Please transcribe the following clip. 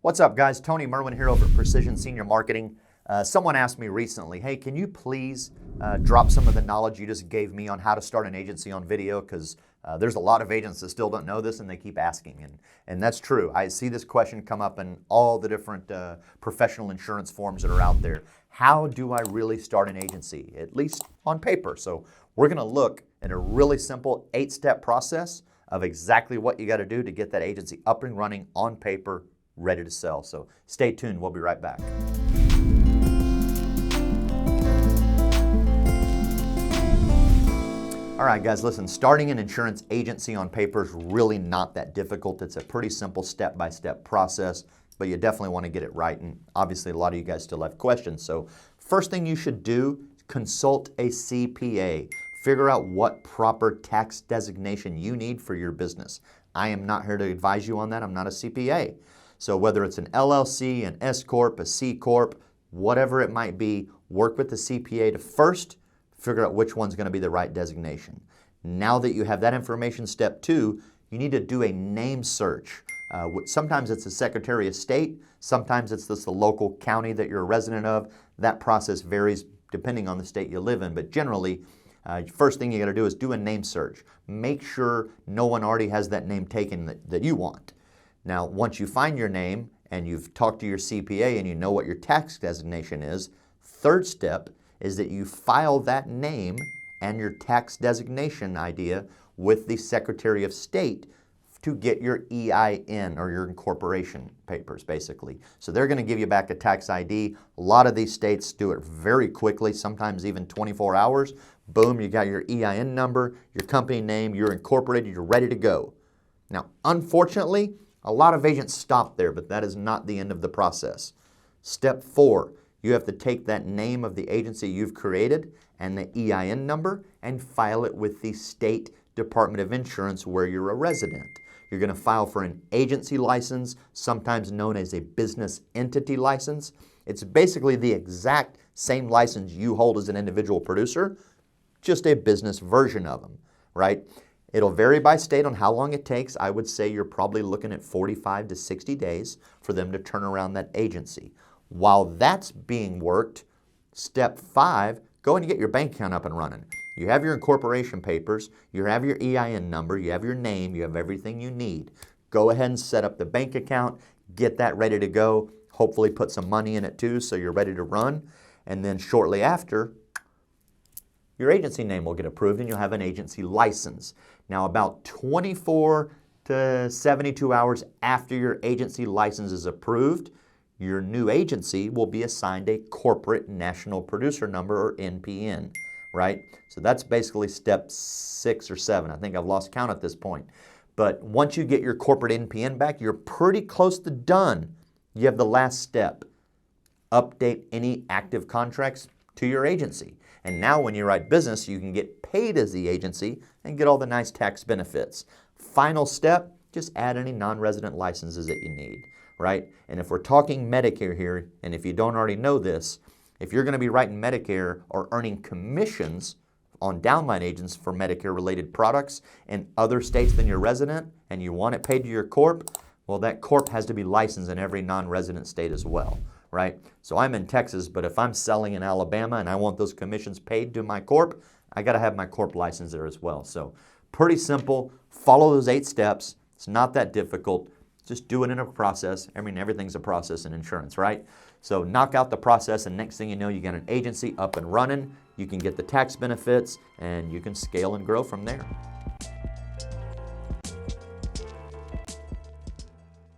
What's up, guys? Tony Merwin here over at Precision Senior Marketing. Someone asked me recently, hey, can you please drop some of the knowledge you just gave me on how to start an agency on video? Because there's a lot of agents that still don't know this and they keep asking. And that's true. I see this question come up in all the different professional insurance forums that are out there. How do I really start an agency, at least on paper? So we're going to look at a really simple 8-step process of exactly what you got to do to get that agency up and running on paper, ready to sell. So stay tuned. We'll be right back. All right, guys, listen, starting an insurance agency on paper is really not that difficult. It's a pretty simple step-by-step process, but you definitely want to get it right. And obviously, a lot of you guys still have questions. So first thing you should do, consult a CPA. Figure out what proper tax designation you need for your business. I am not here to advise you on that. I'm not a CPA. So whether it's an LLC, an S Corp, a C Corp, whatever it might be, work with the CPA to first figure out which one's going to be the right designation. Now that you have that information, step 2, you need to do a name search. Sometimes it's the Secretary of State, sometimes it's just the local county that you're a resident of. That process varies depending on the state you live in, but generally, first thing you got to do is do a name search. Make sure no one already has that name taken that you want. Now, once you find your name and you've talked to your CPA and you know what your tax designation is, third step is that you file that name and your tax designation idea with the Secretary of State to get your EIN or your incorporation papers, basically. So they're going to give you back a tax ID. A lot of these states do it very quickly, sometimes even 24 hours. Boom, you got your EIN number, your company name, you're incorporated, you're ready to go. Now, unfortunately, a lot of agents stop there, but that is not the end of the process. Step 4, you have to take that name of the agency you've created and the EIN number and file it with the State Department of Insurance where you're a resident. You're going to file for an agency license, sometimes known as a business entity license. It's basically the exact same license you hold as an individual producer, just a business version of them, right? It'll vary by state on how long it takes. I would say you're probably looking at 45 to 60 days for them to turn around that agency. While that's being worked, step 5, go and get your bank account up and running. You have your incorporation papers, you have your EIN number, you have your name, you have everything you need. Go ahead and set up the bank account, get that ready to go, hopefully put some money in it too so you're ready to run, and then shortly after, your agency name will get approved and you'll have an agency license. Now, about 24 to 72 hours after your agency license is approved, your new agency will be assigned a corporate national producer number or NPN, right? So that's basically step 6 or 7. I think I've lost count at this point. But once you get your corporate NPN back, you're pretty close to done. You have the last step. Update any active contracts to your agency. And now when you write business, you can get paid as the agency and get all the nice tax benefits. Final step, just add any non-resident licenses that you need, right? And if we're talking Medicare here, and if you don't already know this, if you're going to be writing Medicare or earning commissions on downline agents for Medicare-related products in other states than your resident, and you want it paid to your corp, well, that corp has to be licensed in every non-resident state as well, right? So I'm in Texas, but if I'm selling in Alabama and I want those commissions paid to my corp, I got to have my corp license there as well. So pretty simple. Follow those 8 steps. It's not that difficult. Just do it in a process. I mean, everything's a process in insurance, right? So knock out the process, and next thing you know, you got an agency up and running. You can get the tax benefits, and you can scale and grow from there.